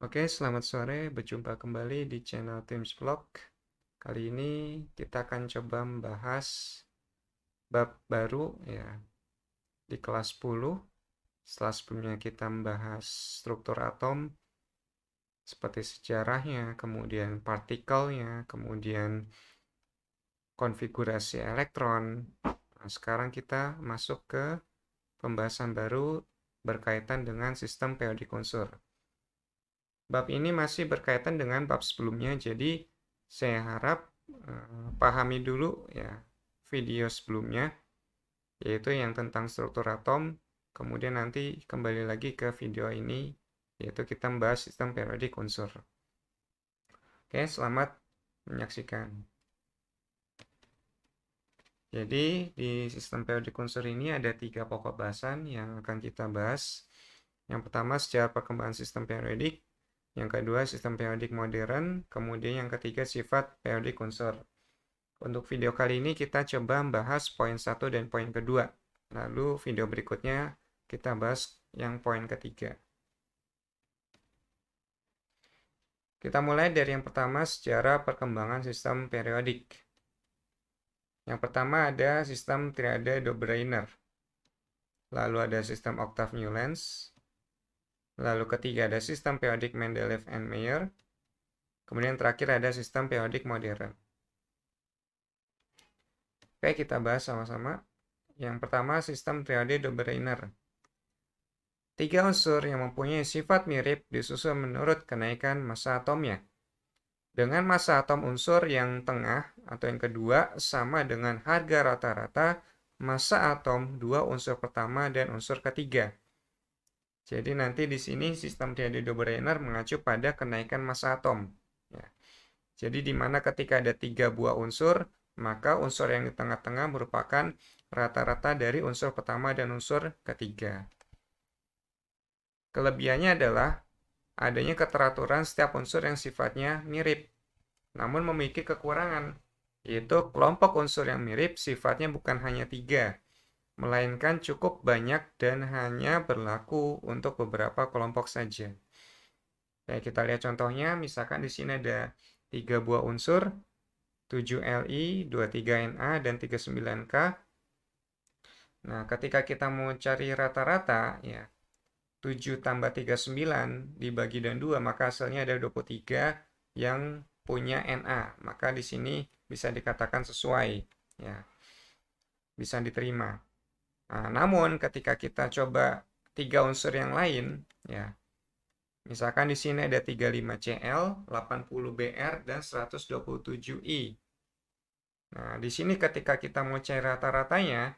Oke, selamat sore. Berjumpa kembali di channel Teams Vlog. Kali ini kita akan coba membahas bab baru ya di kelas 10. Setelah sebelumnya kita membahas struktur atom seperti sejarahnya, kemudian partikelnya, kemudian konfigurasi elektron. Nah, sekarang kita masuk ke pembahasan baru berkaitan dengan sistem periodik unsur. Bab ini masih berkaitan dengan bab sebelumnya, jadi saya harap pahami dulu ya video sebelumnya, yaitu yang tentang struktur atom. Kemudian nanti kembali lagi ke video ini, yaitu kita membahas sistem periodik unsur. Oke, selamat menyaksikan. Jadi, di sistem periodik unsur ini ada 3 pokok bahasan yang akan kita bahas. Yang pertama, sejarah perkembangan sistem periodik. Yang kedua, sistem periodik modern. Kemudian yang ketiga, sifat periodik unsur. Untuk video kali ini kita coba membahas poin 1 dan poin kedua. Lalu video berikutnya kita bahas yang poin ketiga. Kita mulai dari yang pertama, sejarah perkembangan sistem periodik. Yang pertama ada sistem triade Dobereiner. Lalu ada sistem Octave-Newlands. Lalu ketiga ada sistem periodik Mendeleev and Mayer. Kemudian terakhir ada sistem periodik modern. Oke, kita bahas sama-sama. Yang pertama, sistem triade Dobereiner. 3 unsur yang mempunyai sifat mirip disusun menurut kenaikan massa atomnya. Dengan massa atom unsur yang tengah atau yang kedua sama dengan harga rata-rata massa atom dua unsur pertama dan unsur ketiga. Jadi nanti di sini sistem triade Dobereiner mengacu pada kenaikan massa atom. Ya. Jadi di mana ketika ada 3 buah unsur, maka unsur yang di tengah-tengah merupakan rata-rata dari unsur pertama dan unsur ketiga. Kelebihannya adalah adanya keteraturan setiap unsur yang sifatnya mirip, namun memiliki kekurangan, yaitu kelompok unsur yang mirip sifatnya bukan hanya 3, melainkan cukup banyak dan hanya berlaku untuk beberapa kelompok saja. Kayak kita lihat contohnya, misalkan di sini ada 3 buah unsur, 7Li, 23Na, dan 39K. Nah, ketika kita mau cari rata-rata, ya, 7 tambah 39 dibagi dengan 2, maka hasilnya ada 23 yang punya Na. Maka di sini bisa dikatakan sesuai, ya, bisa diterima. Nah, namun ketika kita coba 3 unsur yang lain, ya, misalkan di sini ada 35Cl, 80Br, dan 127I. Nah, di sini ketika kita mau cari rata-ratanya,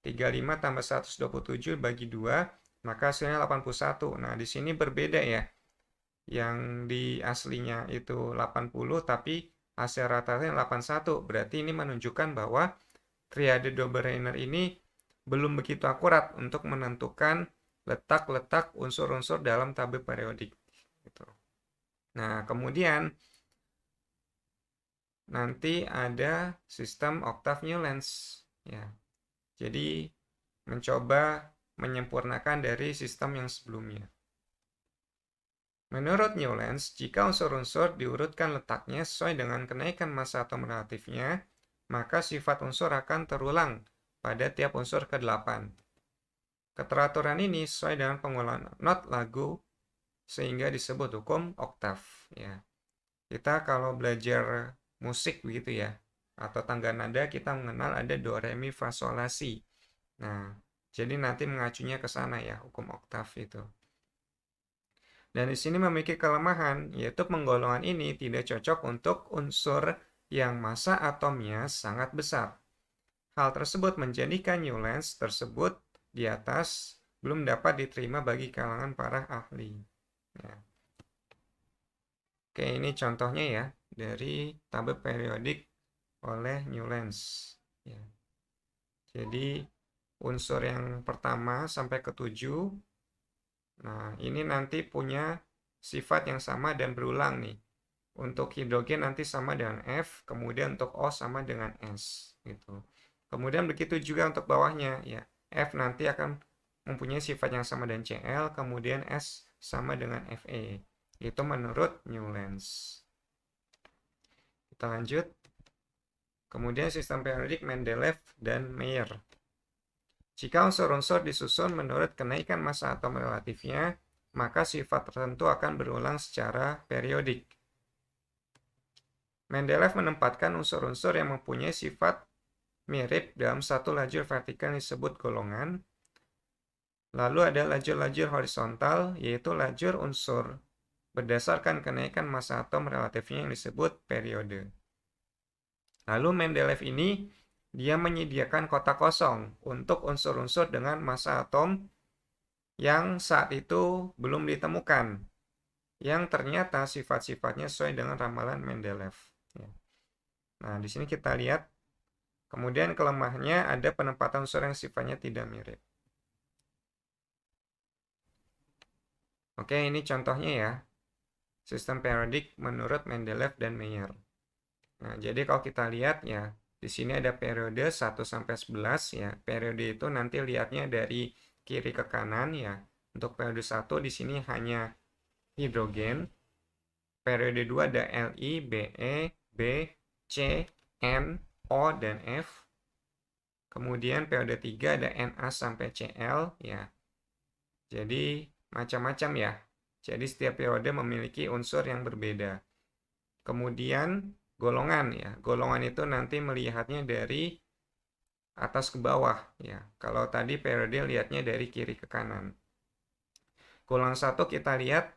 35 tambah 127 bagi 2, maka hasilnya 81. Nah, di sini berbeda ya. Yang di aslinya itu 80, tapi hasil rata-ratanya 81. Berarti ini menunjukkan bahwa triade Dobereiner ini belum begitu akurat untuk menentukan letak-letak unsur-unsur dalam tabel periodik. Gitu. Nah, kemudian nanti ada sistem Octave-Newlands. Ya. Jadi, mencoba menyempurnakan dari sistem yang sebelumnya. Menurut Newlands, jika unsur-unsur diurutkan letaknya sesuai dengan kenaikan massa atom relatifnya, maka sifat unsur akan terulang pada tiap unsur ke-8. Keteraturan ini sesuai dengan pengolahan not lagu sehingga disebut hukum oktav. Ya. Kita kalau belajar musik begitu ya, atau tangga nada kita mengenal ada do, re, mi, fa, sol, la, si. Nah, jadi nanti mengacunya ke sana ya, hukum oktav itu. Dan di sini memiliki kelemahan, yaitu penggolongan ini tidak cocok untuk unsur yang massa atomnya sangat besar. Hal tersebut menjadikan Newlands tersebut di atas belum dapat diterima bagi kalangan para ahli. Ya. Oke, ini contohnya ya dari tabel periodik oleh Newlands. Ya. Jadi unsur yang pertama sampai ke 7. Nah, ini nanti punya sifat yang sama dan berulang nih. Untuk hidrogen nanti sama dengan F, kemudian untuk O sama dengan S, gitu. Kemudian begitu juga untuk bawahnya, ya. F nanti akan mempunyai sifat yang sama dengan Cl, kemudian S sama dengan Fe. Itu menurut Newlands. Kita lanjut. Kemudian sistem periodik Mendeleev dan Mayer. Jika unsur-unsur disusun menurut kenaikan massa atom relatifnya, maka sifat tertentu akan berulang secara periodik. Mendeleev menempatkan unsur-unsur yang mempunyai sifat mirip dalam satu lajur vertikal yang disebut golongan. Lalu ada lajur-lajur horizontal, yaitu lajur unsur berdasarkan kenaikan massa atom relatifnya yang disebut periode. Lalu Mendeleev ini dia menyediakan kotak kosong untuk unsur-unsur dengan massa atom yang saat itu belum ditemukan, yang ternyata sifat-sifatnya sesuai dengan ramalan Mendeleev. Nah, di sini kita lihat, kemudian kelemahannya ada penempatan unsur yang sifatnya tidak mirip. Oke, ini contohnya ya, sistem periodik menurut Mendeleev dan Mayer. Nah, jadi kalau kita lihat ya, di sini ada periode 1 sampai 11 ya. Periode itu nanti lihatnya dari kiri ke kanan ya. Untuk periode 1 di sini hanya hidrogen. Periode 2 ada Li, Be, B, C, N, O dan F. Kemudian periode 3 ada Na sampai Cl ya. Jadi macam-macam ya. Jadi setiap periode memiliki unsur yang berbeda. Kemudian golongan ya. Golongan itu nanti melihatnya dari atas ke bawah ya. Kalau tadi periode lihatnya dari kiri ke kanan. Golongan 1 kita lihat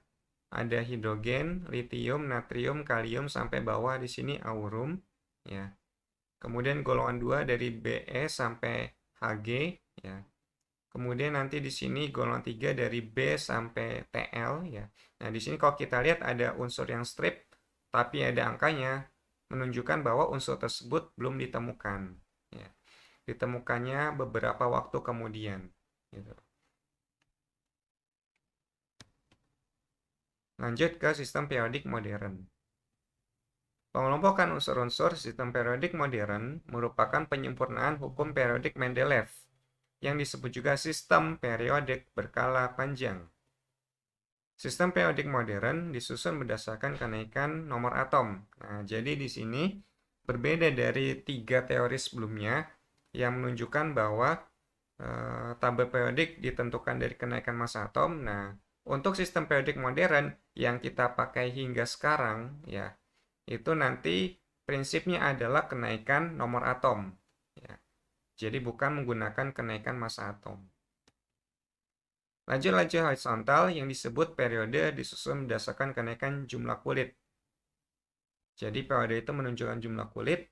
ada hidrogen, litium, natrium, kalium sampai bawah di sini aurum ya. Kemudian golongan 2 dari Be sampai Hg ya. Kemudian nanti di sini golongan 3 dari B sampai Tl ya. Nah, di sini kalau kita lihat ada unsur yang strip tapi ada angkanya, menunjukkan bahwa unsur tersebut belum ditemukan ya. Ditemukannya beberapa waktu kemudian gitu. Lanjut ke sistem periodik modern. Pengelompokan unsur-unsur sistem periodik modern merupakan penyempurnaan hukum periodik Mendeleev yang disebut juga sistem periodik berkala panjang. Sistem periodik modern disusun berdasarkan kenaikan nomor atom. Nah, jadi di sini berbeda dari 3 teori sebelumnya yang menunjukkan bahwa tabel periodik ditentukan dari kenaikan massa atom. Nah, untuk sistem periodik modern yang kita pakai hingga sekarang, ya, itu nanti prinsipnya adalah kenaikan nomor atom. Ya. Jadi bukan menggunakan kenaikan massa atom. Lajur-lajur horizontal yang disebut periode disusun berdasarkan kenaikan jumlah kulit. Jadi periode itu menunjukkan jumlah kulit.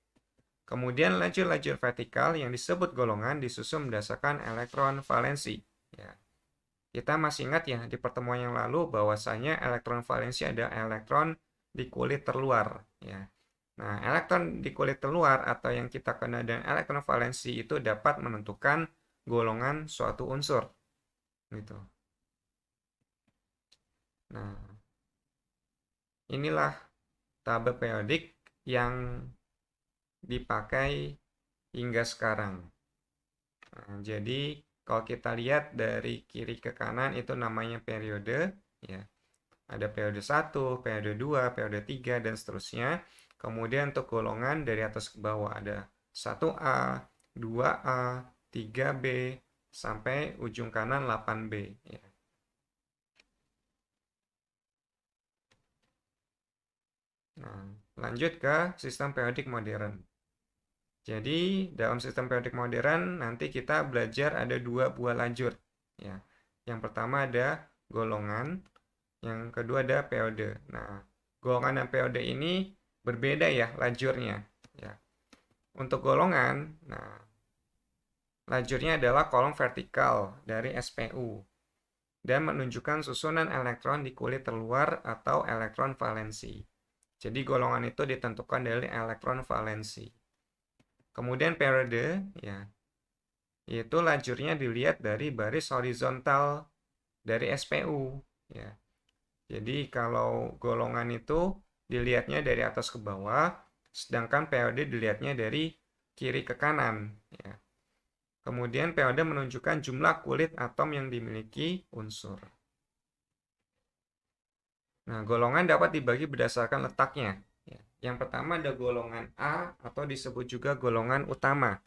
Kemudian lajur-lajur vertikal yang disebut golongan disusun berdasarkan elektron valensi. Ya. Kita masih ingat ya di pertemuan yang lalu bahwasanya elektron valensi ada elektron di kulit terluar. Ya. Nah, elektron di kulit terluar atau yang kita kenal dengan elektron valensi itu dapat menentukan golongan suatu unsur. Gitu. Nah, inilah tabel periodik yang dipakai hingga sekarang. Nah, jadi kalau kita lihat dari kiri ke kanan itu namanya periode ya. Ada periode 1, periode 2, periode 3 dan seterusnya. Kemudian untuk golongan dari atas ke bawah ada 1A, 2A, 3B sampai ujung kanan 8B ya. Nah, lanjut ke sistem periodik modern. Jadi, dalam sistem periodik modern nanti kita belajar ada 2 buah lajur ya. Yang pertama ada golongan, yang kedua ada periode. Nah, golongan dan periode ini berbeda ya lajurnya ya. Untuk golongan, nah lajurnya adalah kolom vertikal dari SPU dan menunjukkan susunan elektron di kulit terluar atau elektron valensi. Jadi golongan itu ditentukan dari elektron valensi. Kemudian periode ya, yaitu lajurnya dilihat dari baris horizontal dari SPU ya. Jadi kalau golongan itu dilihatnya dari atas ke bawah, sedangkan periode dilihatnya dari kiri ke kanan ya. Kemudian periode menunjukkan jumlah kulit atom yang dimiliki unsur. Nah, golongan dapat dibagi berdasarkan letaknya. Yang pertama ada golongan A atau disebut juga golongan utama.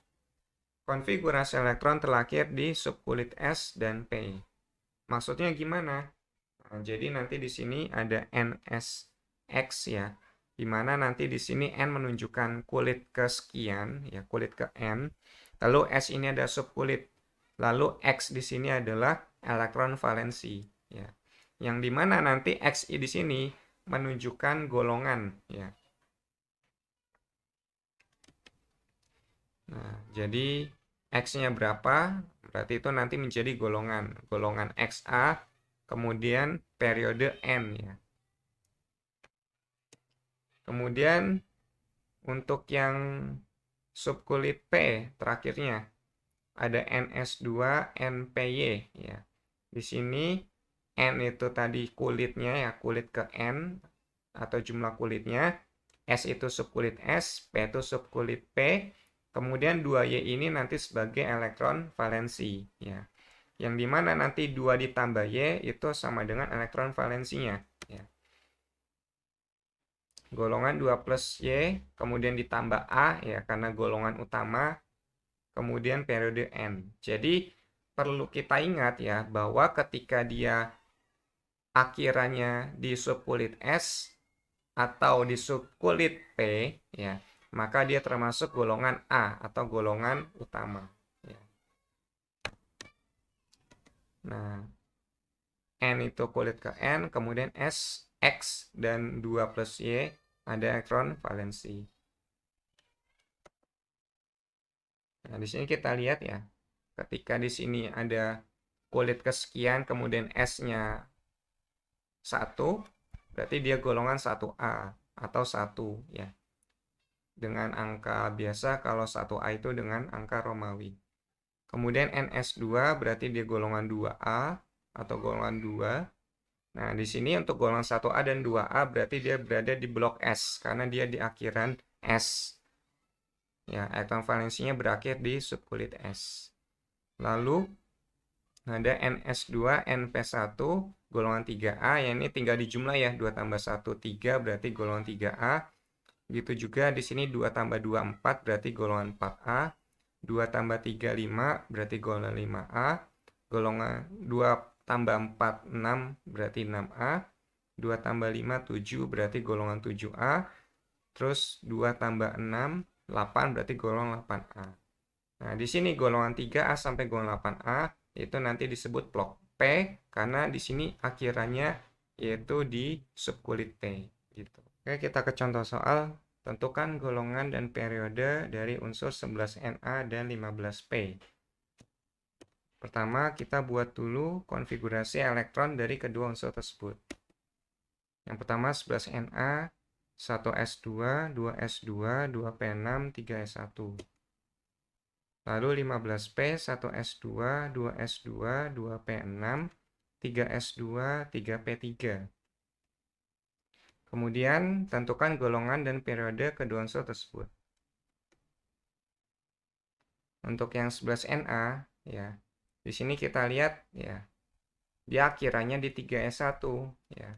Konfigurasi elektron terlahir di subkulit S dan P. Maksudnya gimana? Nah, jadi nanti di sini ada NSX ya, di mana nanti di sini N menunjukkan kulit kesekian, ya kulit ke N. Lalu S ini ada subkulit. Lalu X di sini adalah elektron valensi, ya. Yang dimana nanti X di sini menunjukkan golongan, ya. Nah, jadi X-nya berapa? Berarti itu nanti menjadi golongan. Golongan XA, kemudian periode N, ya. Kemudian untuk yang subkulit P terakhirnya ada NS2, NPY, ya. Di sini N itu tadi kulitnya, ya, kulit ke N atau jumlah kulitnya. S itu subkulit S, P itu subkulit P. Kemudian 2Y ini nanti sebagai elektron valensi, ya. Yang dimana nanti 2 ditambah Y itu sama dengan elektron valensinya, ya. Golongan 2 plus Y, kemudian ditambah A, ya, karena golongan utama, kemudian periode N. Jadi, perlu kita ingat ya, bahwa ketika dia akhirannya di subkulit S atau di subkulit P, ya, maka dia termasuk golongan A atau golongan utama. Ya. Nah, N itu kulit ke N, kemudian S, X, dan 2 plus Y ada elektron valensi. Nah, di sini kita lihat ya, ketika di sini ada kulit kesekian, kemudian S-nya 1, berarti dia golongan 1A atau 1, ya. Dengan angka biasa kalau 1A itu dengan angka Romawi. Kemudian NS2 berarti dia golongan 2A atau golongan 2. Nah, di sini untuk golongan 1A dan 2A berarti dia berada di blok S karena dia di akhiran S. Ya, elektron valensinya berakhir di subkulit S. Lalu ada NS2, NP1, golongan 3A, yang ini tinggal dijumlah ya, 2 tambah 1, 3, berarti golongan 3A. Begitu juga di sini 2 tambah 2, 4, berarti golongan 4A. 2 tambah 3, 5, berarti golongan 5A. Golongan 2 tambah 4, 6, berarti 6A. 2 tambah 5, 7, berarti golongan 7A. Terus 2 tambah 6, 8, berarti golongan 8A. Nah, di sini golongan 3A sampai golongan 8A itu nanti disebut blok P karena di sini akhirannya yaitu di subkulit P gitu. Oke, kita ke contoh soal. Tentukan golongan dan periode dari unsur 11Na dan 15P. Pertama, kita buat dulu konfigurasi elektron dari kedua unsur tersebut. Yang pertama 11Na, 1s2, 2s2, 2p6, 3s1. Lalu 15P, 1s2, 2s2, 2p6, 3s2, 3p3. Kemudian tentukan golongan dan periode kedua unsur tersebut. Untuk yang 11Na, ya, di sini kita lihat ya, dia akhirannya di 3s1, ya.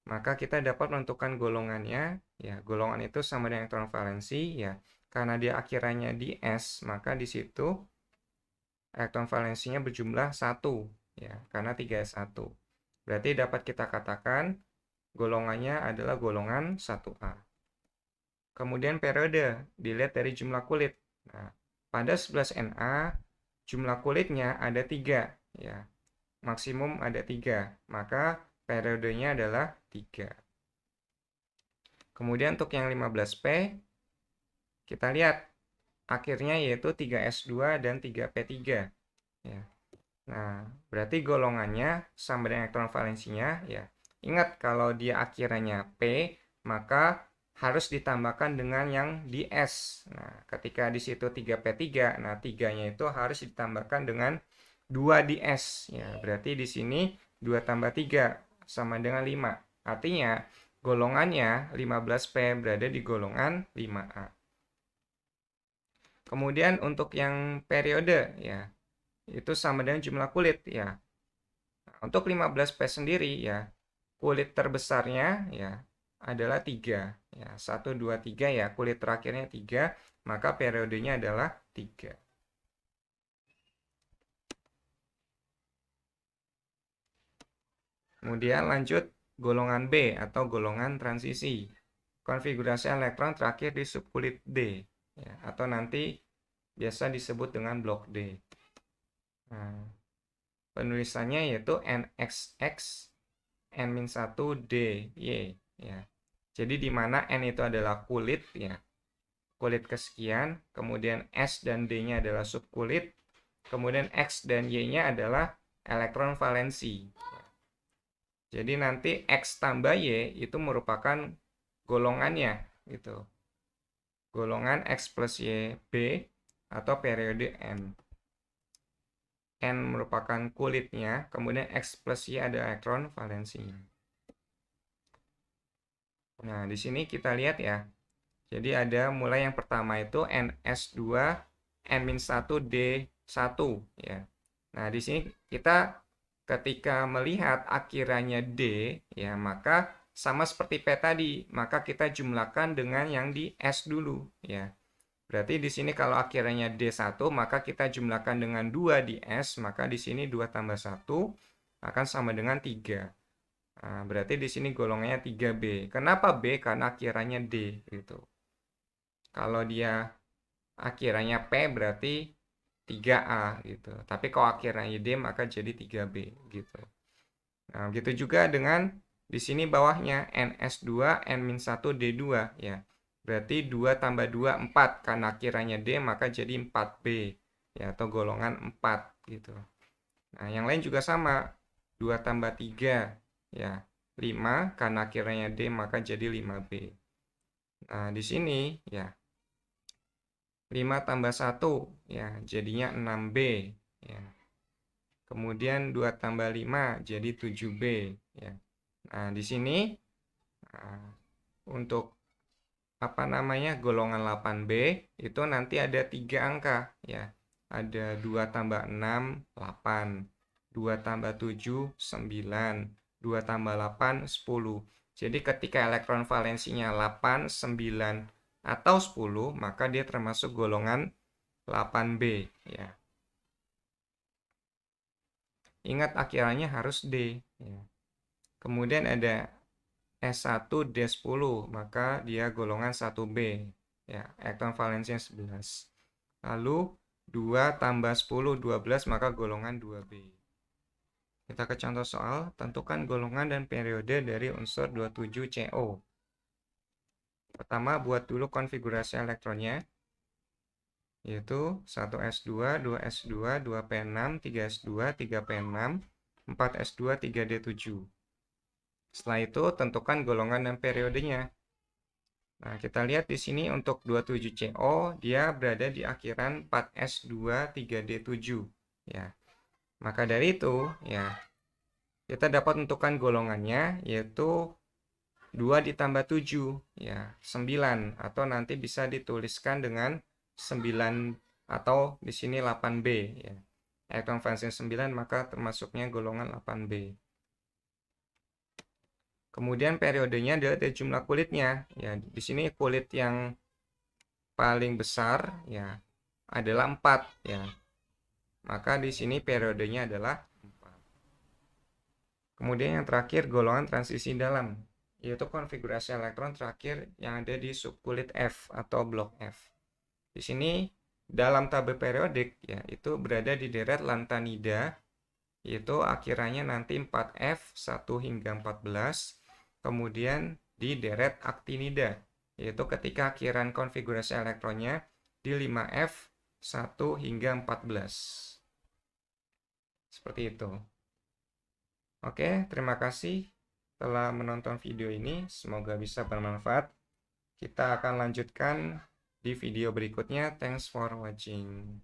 Maka kita dapat menentukan golongannya, ya, golongan itu sama dengan elektron valensi, ya. Karena dia akhirannya di S, maka di situ elektron valensinya berjumlah 1, ya, karena 3s1. Berarti dapat kita katakan golongannya adalah golongan 1A. Kemudian periode dilihat dari jumlah kulit. Nah, pada 11Na jumlah kulitnya ada 3, ya. Maksimum ada 3, maka periodenya adalah 3. Kemudian untuk yang 15P kita lihat akhirnya yaitu 3s2 dan 3p3, ya. Nah, berarti golongannya sama dengan elektron valensinya, ya. Ingat kalau dia akhirannya P, maka harus ditambahkan dengan yang di S. Nah, ketika di situ 3P3, nah 3-nya itu harus ditambahkan dengan 2 di S. Ya, berarti di sini 2 tambah 3 sama dengan 5. Artinya golongannya 15P berada di golongan 5A. Kemudian untuk yang periode, ya, itu sama dengan jumlah kulit, ya. Nah, untuk 15P sendiri, ya, kulit terbesarnya ya adalah 3. Ya, 1, 2, 3 ya, kulit terakhirnya 3, maka periodenya adalah 3. Kemudian lanjut golongan B atau golongan transisi. Konfigurasi elektron terakhir di subkulit D, ya, atau nanti biasa disebut dengan blok D. Nah, penulisannya yaitu NXX N-1DY, ya. Jadi di mana N itu adalah kulit, ya, kulit kesekian, kemudian S dan D-nya adalah subkulit, kemudian X dan Y-nya adalah elektron valensi. Jadi nanti X tambah Y itu merupakan golongannya, gitu. Golongan X plus Y B atau periode N. N merupakan kulitnya, kemudian X plus Y ada elektron valensinya. Nah, di sini kita lihat ya. Jadi ada mulai yang pertama itu NS2 N-1D1 ya. Nah, di sini kita ketika melihat akhirannya D ya, maka sama seperti P tadi, maka kita jumlahkan dengan yang di S dulu ya. Berarti di sini kalau akhirannya D1, maka kita jumlahkan dengan 2 di S, maka di sini 2 tambah 1 akan sama dengan 3. Nah, berarti di sini golongannya 3B. Kenapa B? Karena akhirannya D gitu. Kalau dia akhirannya P berarti 3A gitu. Tapi kalau akhirannya D maka jadi 3B gitu. Nah, begitu juga dengan di sini bawahnya NS2 N-1D2 ya. Berarti 2 tambah 2 4 karena akhirannya D maka jadi 4B ya, atau golongan 4 gitu. Nah, yang lain juga sama. 2 tambah 3 ya 5 karena akhirannya D maka jadi 5B. Nah, di sini ya 5 tambah 1 ya jadinya 6B ya. Kemudian 2 tambah 5 jadi 7B ya. Nah, di sini nah, untuk apa namanya golongan 8B itu nanti ada 3 angka ya. Ada 2 tambah 6 8, 2 tambah 7 9, 2 tambah 8 10. Jadi ketika elektron valensinya 8, 9 atau 10, maka dia termasuk golongan 8B ya. Ingat akhirannya harus D ya. Kemudian ada S1D10, maka dia golongan 1B ya, elektron valensinya 11. Lalu 2 tambah 10 12 maka golongan 2B. Kita ke contoh soal, tentukan golongan dan periode dari unsur 27CO. Pertama, buat dulu konfigurasi elektronnya, yaitu 1S2, 2S2, 2P6, 3S2, 3P6, 4S2, 3D7. Setelah itu, tentukan golongan dan periodenya. Nah, kita lihat di sini untuk 27CO, dia berada di akhiran 4S2, 3D7. Ya. Maka dari itu, ya, kita dapat tentukan golongannya, yaitu 2 ditambah 7, ya, 9. Atau nanti bisa dituliskan dengan 9 atau di sini 8B. Ya. Elektron valensi 9, maka termasuknya golongan 8B. Kemudian periodenya adalah dari jumlah kulitnya. Ya, di sini kulit yang paling besar ya adalah 4 ya. Maka di sini periodenya adalah 4. Kemudian yang terakhir golongan transisi dalam, yaitu konfigurasi elektron terakhir yang ada di subkulit F atau blok F. Di sini dalam tabel periodik ya itu berada di deret lantanida, yaitu akhirannya nanti 4F 1 hingga 14. Kemudian di deret aktinida, yaitu ketika akhiran konfigurasi elektronnya di 5F 1 hingga 14. Seperti itu. Oke, terima kasih telah menonton video ini. Semoga bisa bermanfaat. Kita akan lanjutkan di video berikutnya. Thanks for watching.